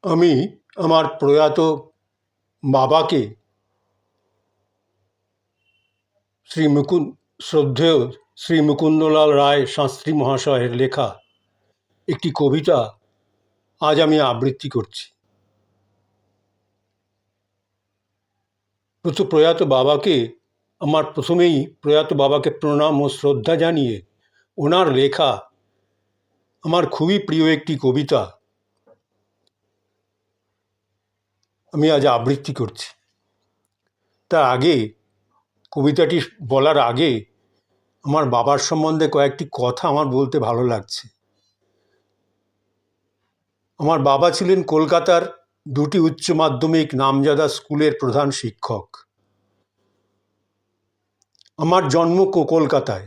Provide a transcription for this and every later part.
আমি আমার প্রয়াত বাবাকে শ্রদ্ধেয় শ্রী মুকুন্দলাল রায় শাস্ত্রী মহাশয়ের লেখা একটি কবিতা আজ আমি আবৃত্তি করছি। প্রয়াত বাবাকে প্রণাম ও শ্রদ্ধা জানিয়ে ওনার লেখা আমার খুবই প্রিয় একটি কবিতা আমি আজ আবৃত্তি করছি। তার আগে, কবিতাটি বলার আগে আমার বাবার সম্বন্ধে কয়েকটি কথা আমার বলতে ভালো লাগছে। আমার বাবা ছিলেন কলকাতার দুটি উচ্চ মাধ্যমিক নামজাদা স্কুলের প্রধান শিক্ষক। আমার জন্ম কলকাতায়,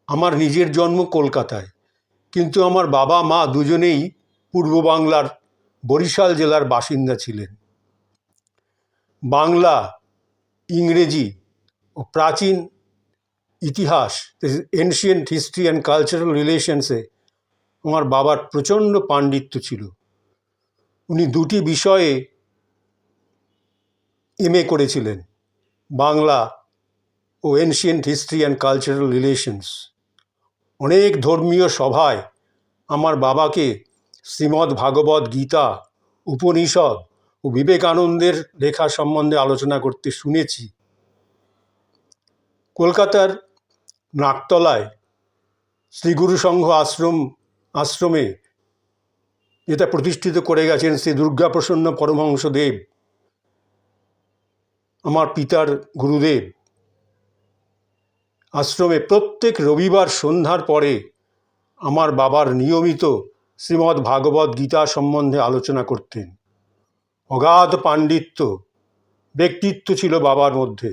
আমার নিজের জন্ম কলকাতায়, কিন্তু আমার বাবা মা দুজনেই পূর্ব বাংলার বরিশাল জেলার বাসিন্দা ছিলেন। বাংলা, ইংরেজি ও প্রাচীন ইতিহাস, এনশিয়েন্ট হিস্ট্রি অ্যান্ড কালচারাল রিলেশনসে আমার বাবার প্রচণ্ড পাণ্ডিত্য ছিল। উনি দুটি বিষয়ে এমএ করেছিলেন, বাংলা ও ancient history and cultural relations. অনেক ধর্মীয় সভায় আমার বাবাকে শ্রীমদ্ ভাগবত গীতা, উপনিষদ ও বিবেকানন্দের লেখা সম্বন্ধে আলোচনা করতে শুনেছি। কলকাতার নাকতলায় শ্রীগুরু সংঘ আশ্রমে যেটা প্রতিষ্ঠিত করে গেছেন শ্রী দুর্গাপ্রসন্ন পরমহংসদেব, আমার পিতার গুরুদেব, আশ্রমে প্রত্যেক রবিবার সন্ধ্যার পরে আমার বাবার নিয়মিত শ্রীমদ্ ভাগবত গীতা সম্বন্ধে আলোচনা করতেন। অগাধ পাণ্ডিত্য, ব্যক্তিত্ব ছিল বাবার মধ্যে।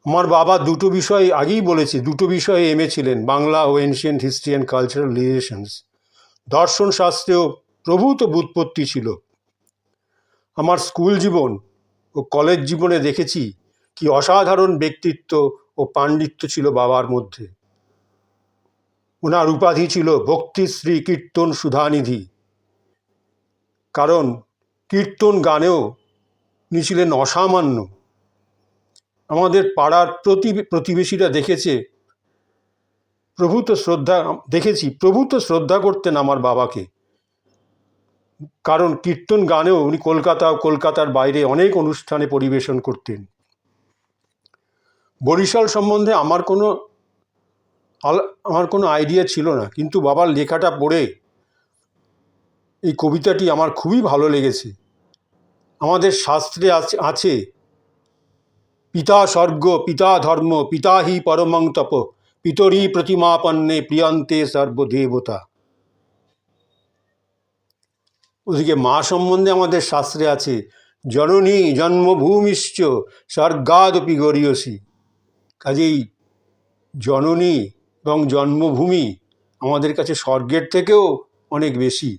আমার বাবা দুটো বিষয় আগেই বলেছি, দুটো বিষয়ে এমএ ছিলেন, বাংলা ও ancient history and cultural relations. দর্শন শাস্ত্রেও প্রভূত ব্যুৎপত্তি ছিল। আমার স্কুল জীবন ও কলেজ জীবনে দেখেছি কি অসাধারণ ব্যক্তিত্ব ও পাণ্ডিত্য ছিল বাবার মধ্যে। ওনার উপাধি ছিল ভক্তিশ্রী কীর্তন সুধানিধি, কারণ কীর্তন গানেও উনি ছিলেন অসামান্য। আমাদের পাড়ার প্রতিবেশীরা প্রভূত শ্রদ্ধা করতেন আমার বাবাকে, কারণ কীর্তন গানেও উনি কলকাতার বাইরে অনেক অনুষ্ঠানে পরিবেশন করতেন। বরিশাল সম্বন্ধে আমার কোনো আইডিয়া ছিল না, কিন্তু বাবার লেখাটা পড়ে এই কবিতাটি আমার খুবই ভালো লেগেছে। আমাদের শাস্ত্রে আছে পিতা স্বর্গ, পিতা ধর্ম, পিতা হি পরমং তপ, পিতরি প্রতিমাপন্নে প্রিয়ন্তে সর্বদেবতা। ওদিকে মা সম্বন্ধে আমাদের শাস্ত্রে আছে জননী জন্মভূমিশ্চ স্বর্গাদপি গরীয়সী। কাজেই জননী এবং জন্মভূমি আমাদের কাছে স্বর্গের থেকেও অনেক বেশি।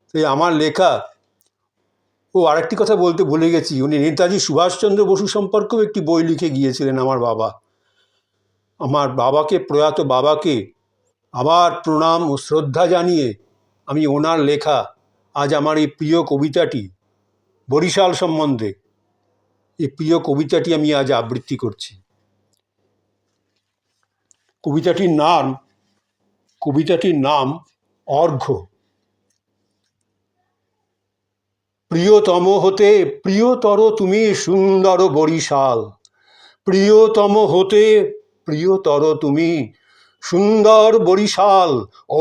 তাই আমার লেখা, আরেকটি কথা বলতে ভুলে গেছি, উনি নেতাজি সুভাষচন্দ্র বসু সম্পর্কেও একটি বই লিখে গিয়েছিলেন আমার বাবা। আমার প্রয়াত বাবাকে আবার প্রণাম ও শ্রদ্ধা জানিয়ে আমি ওনার লেখা আজ আমার এই প্রিয় কবিতাটি, বরিশাল সম্বন্ধে এই প্রিয় কবিতাটি আমি আজ আবৃত্তি করছি। কবিতাটির নাম অর্ঘ্য। প্রিয়তম হতে প্রিয়তর তুমি সুন্দর বরিশাল, প্রিয়তম হতে প্রিয়তর তুমি সুন্দর বরিশাল,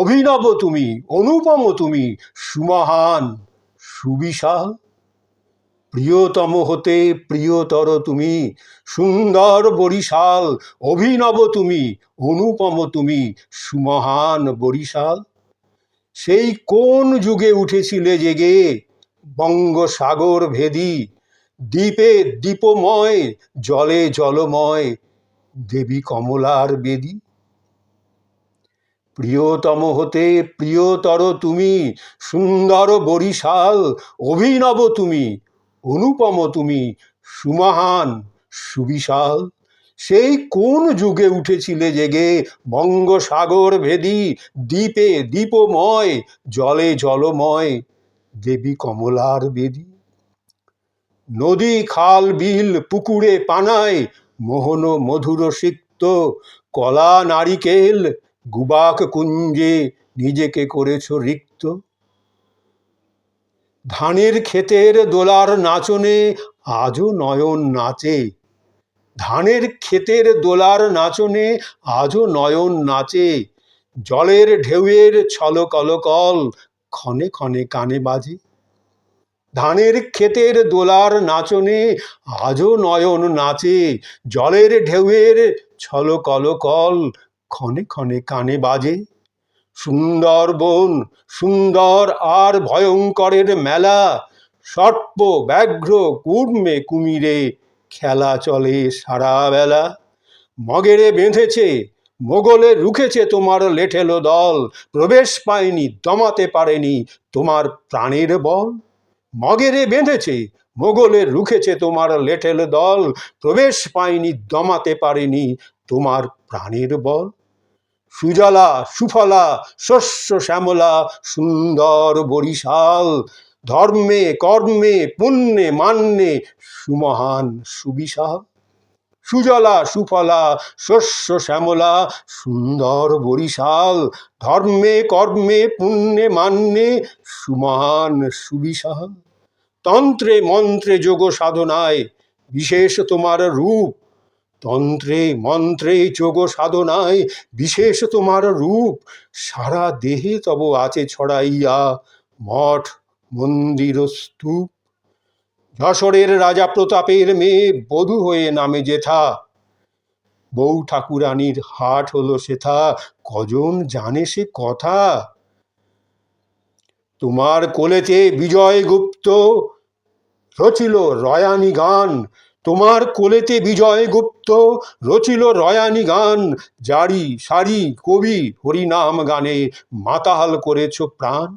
অভিনব তুমি, অনুপম তুমি, সুমহান সুবিশাল। প্রিয়তম হতে প্রিয়তর তুমি সুন্দর বরিশাল, অভিনব তুমি, অনুপম তুমি, সুমহান বরিশাল। সেই কোন যুগে উঠেছিলে জেগে বঙ্গসাগর ভেদি, দ্বীপে দ্বীপময়, জলে জলময় দেবী কমলার বেদী। প্রিয়তম হতে প্রিয়তর তুমি সুন্দর বরিশাল, অভিনব তুমি, অনুপম তুমি, সুমহান সুবিশাল। সেই কোন যুগে উঠেছিলে জেগে বঙ্গসাগর ভেদি দ্বীপে দ্বীপময় জলে জলময় দেবী কমলার বেদী। নদী খাল বিল পুকুরে পানায় মোহন মধুর সিক্ত কলা নারিকেল গুবাক কুঞ্জে নিজেকে করেছ রিক্ত। ধানের ক্ষেতের দোলার নাচনে আজও নয়ন নাচে, ধানের ক্ষেতের দোলার নাচনে আজও নয়ন নাচে, জলের ঢেউয়ের ছলকলকল ক্ষণে ক্ষণে কানে বাজে। ধানের ক্ষেতের দোলার নাচনে আজও নয়ন নাচে, জলের ঢেউয়ের ছলকলকল ক্ষণে ক্ষণে কানে বাজে। সুন্দরবন সুন্দর আর ভয়ঙ্করের মেলা, সর্প ব্যাঘ্র কুর্মে কুমিরে খেলা চলে সারা বেলা। মগেরে বেঁধেছে মোগলে রুখেছে তোমার লেঠেলো দল, প্রবেশ পায়নি দমাতে পারেনি তোমার প্রাণের বল। মগেরে বেঁধেছে মোগলে রুখেছে তোমার লেঠেলো দল, প্রবেশ পায়নি দমাতে পারেনি তোমার প্রাণের বল। সুজলা সুফলা শস্য শ্যামলা সুন্দর বরিশাল, ধর্মে কর্মে পুণ্যে মান্যে সুমহান সুবিশাল। সুজলা সুফলা শস্য শ্যামলা সুন্দর বরিশাল, ধর্মে কর্মে পুণ্যে মান্যে সুমহান সুবিশাল। তন্ত্রে মন্ত্রে যোগ সাধনায় বিশেষ তোমার রূপ, তন্ত্রে মন্ত্রে যোগ সাধনায় বিশেষ তোমার রূপ, সারা দেহে তব আছে ছড়াইয়া মঠ মন্দির স্তূপ। যশোরের রাজা প্রতাপের মেয়ে বধূ হয়ে নামে যেথা, বউ ঠাকুরানীর হাট হলো সেথা, কজন জানে সে কথা। তোমার কোলেতে বিজয় গুপ্ত রচিল রয়ানি গান, তোমার কোলেতে বিজয় গুপ্ত রচিল রয়ানি গান, জারি সারি কবি হরিনাম গানে মাতাল করেছ প্রাণ।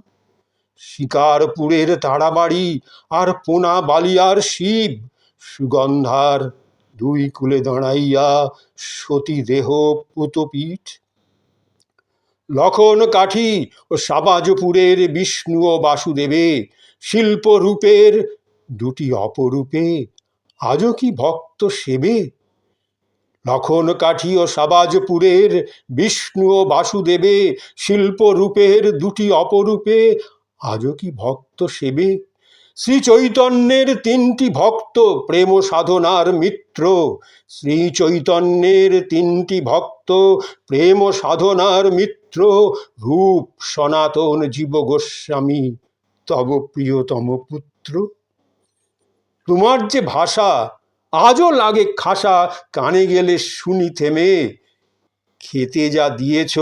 শিকারপুরের তারাবাড়ি আর পোনা বালিয়ার শিব, সুগন্ধার দুই কুলে দাঁড়াইয়া সতী দেহ পুতপীঠ। লখন কাঠি ও সাবাজপুরের বিষ্ণু ও বাসুদেবে, শিল্পরূপের দুটি অপরূপে আজও কি ভক্ত সেবে। লখন কাঠি ও সাবাজপুরের বিষ্ণু ও বাসুদেবে, শিল্পরূপের দুটি অপরূপে আজও কি ভক্ত সেবে। শ্রী চৈতন্যের তিনটি ভক্ত প্রেম সাধনার মিত্র, শ্রী চৈতন্যের তিনটি ভক্ত প্রেম সাধনার মিত্র, রূপ সনাতন জীব গোস্বামী তব প্রিয়তম পুত্র। তোমার যে ভাষা আজও লাগে খাসা, কানে গেলে শুনি থেমে, খেতে যা দিয়েছ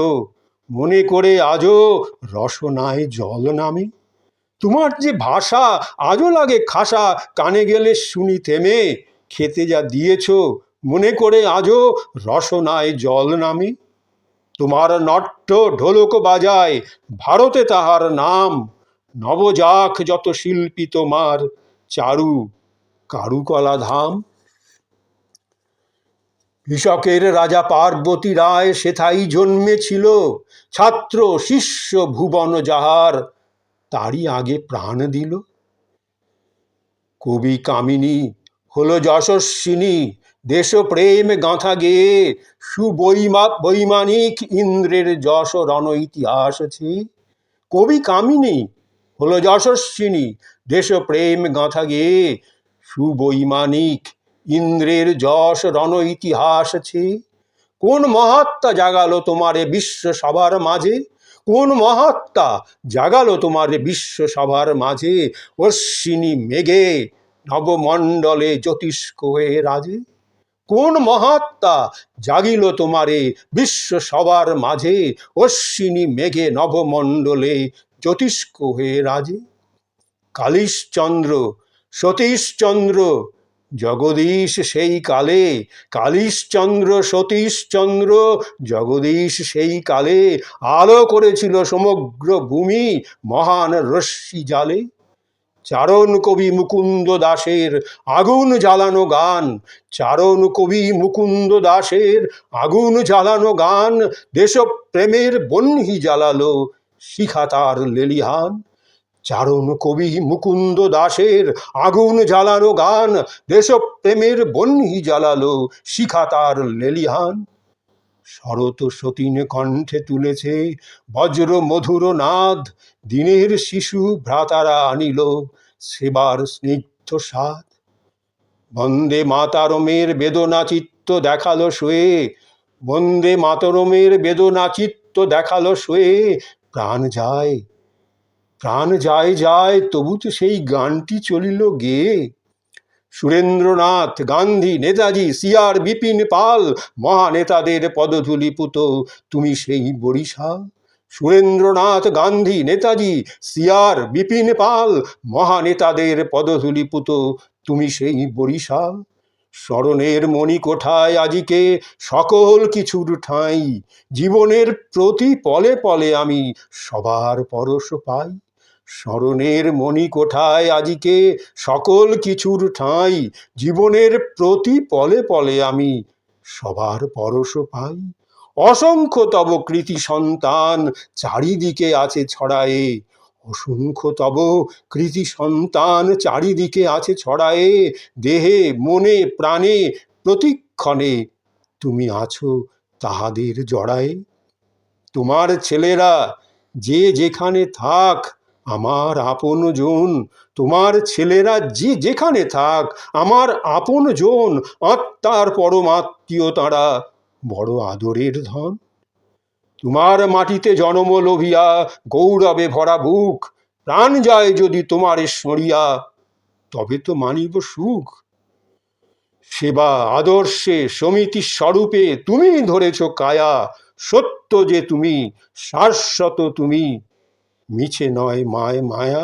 মনে করে আজও রসনায় জল নামে। তোমার যে ভাষা আজও লাগে খাসা, কানে গেলে শুনি থেমে, খেতে যা দিয়েছ মনে করে আজও রসনায় জল নামে। তোমার নট্য ঢোলক বাজায় ভারতে তাহার নাম, নবজাখ যত শিল্পী তোমার চারু কারুকলা ধাম। কৃষকের রাজা পার্বতী রায় সেথাই জন্মেছিল, ছাত্র শিষ্য ভুবন যাহার তারই আগে প্রাণ দিল। কবি কামিনী হলো যশস্বিনী দেশপ্রেম গাঁথা গেয়ে, বৈমানিক ইন্দ্রের যশ রণ ইতিহাস আছে। কবি কামিনী হলো যশস্বিনী দেশপ্রেম গাঁথা গেয়ে, সুবৈমানিক ইন্দ্রের যশ রণ ইতিহাস আছে। কোন মহাত্মা জাগালো তোমারে বিশ্ব সভার মাঝে, কোন মহাত্মা জাগালো তোমারে বিশ্ব সভার মাঝে, অশ্বিনী মেঘে নবমণ্ডলে জ্যোতিষ্ক হয়ে রাজে। কোন মহাত্মা জাগিল তোমারে বিশ্ব সভার মাঝে, অশ্বিনী মেঘে নবমণ্ডলে জ্যোতিষ্ক হয়ে রাজে। কালীশচন্দ্র সতীশচন্দ্র জগদীশ সেই কালে, কালীশচন্দ্র সতীশচন্দ্র জগদীশ সেই কালে, আলো করেছিল সমগ্র ভূমি মহান রশ্মি জালে। চারণ কবি মুকুন্দ দাসের আগুন জ্বালানো গান, চারণ কবি মুকুন্দ দাসের আগুন জ্বালানো গান, দেশপ্রেমের বহ্নি জ্বালালো শিখা তার লেলিহান। চারণ কবি মুকুন্দ দাসের আগুন জ্বালানো গান, দেশপ্রেমের বহ্নি জ্বালালো শিখা তার লেলিহান। শরৎ সতীন কণ্ঠে তুলেছে বজ্র মধুর নাদ, দিনের শিশু ভ্রাতারা আনিল সেবার স্নিগ্ধ স্বাদ। বন্দে মাতরমের বেদনা চিত্ত দেখালো শোয়ে, বন্দে মাতরমের বেদনা চিত্ত দেখালো শোয়ে, প্রাণ যায় প্রাণ যায় যায় তবু তো সেই গানটি চলিল গেয়ে। সুরেন্দ্রনাথ, গান্ধী, নেতাজি, সিআর বিপিন পাল, মহানেতাদের পদধূলি পুত তুমি সেই বরিশাল। সুরেন্দ্রনাথ, গান্ধী, নেতাজি, সিআর বিপিন পাল, মহানেতাদের পদধূলি পুত তুমি সেই বরিশাল। স্মরণের মণিকোঠায় আজিকে সকল কিছুর ঠাঁই, জীবনের প্রতি পলে পলে আমি সবার পরশ পাই। স্মরণের মণিকোঠায় আজিকে সকল কিছুর ঠাঁই, জীবনের প্রতি পলে পলে আমি সবার পরশ পাই। অসংখ্য তব কৃতি সন্তান চারিদিকে আছে ছড়ায়ে, অসংখ্য তব কৃতি সন্তান চারিদিকে আছে ছড়ায়ে, দেহে মনে প্রাণে প্রতিক্ষণে তুমি আছো তাহাদের জড়ায়ে। তোমার ছেলেরা যে যেখানে থাক আমার আপন জন, তোমার ছেলেরা যে যেখানে থাক আমার আপন জন, আত্মার পরমাত্মীয় তারা বড় আদরের ধন। তোমার মাটিতে জনম লোভিয়া গৌরবে ভরা বুক, প্রাণ যায় যদি তোমারে সরিয়া তবে তো মানিব সুখ। সেবা আদর্শে সমিতি স্বরূপে তুমি ধরেছ কায়া, সত্য যে তুমি, শাশ্বত তুমি, মিছে নয় মায় মায়া।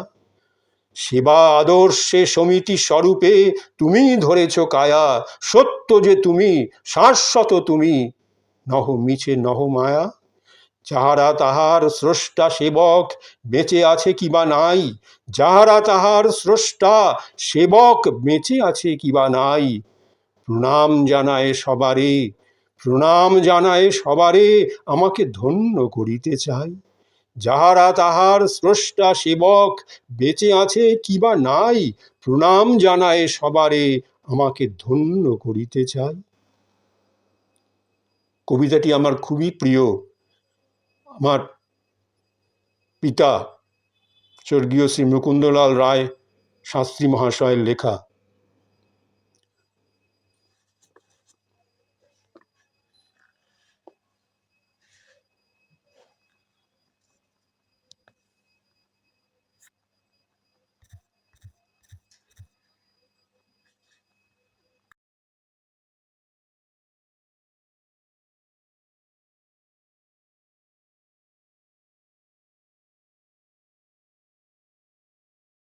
সেবা আদর্শে সমিতি স্বরূপে তুমি ধরেছ কায়া, সত্য যে তুমি, শাশ্বত তুমি, নহ মিছে নহ মায়া। যাহারা তাহার স্রষ্টা সেবক বেঁচে আছে কিবা নাই, যাহারা তাহার স্রষ্টা সেবক বেঁচে আছে কিবা নাই, প্রণাম জানায় সবারে, প্রণাম জানায় সবারে, আমাকে ধন্য করিতে চাই। যাহারা তাহার স্রষ্টা সেবক বেঁচে আছে কিবা নাই, প্রণাম জানায় সবারে, আমাকে ধন্য করিতে চাই। কবিতাটি আমার খুবই প্রিয়। আমার পিতা স্বর্গীয় শ্রী মুকুন্দলাল রায় শাস্ত্রী মহাশয়ের লেখা।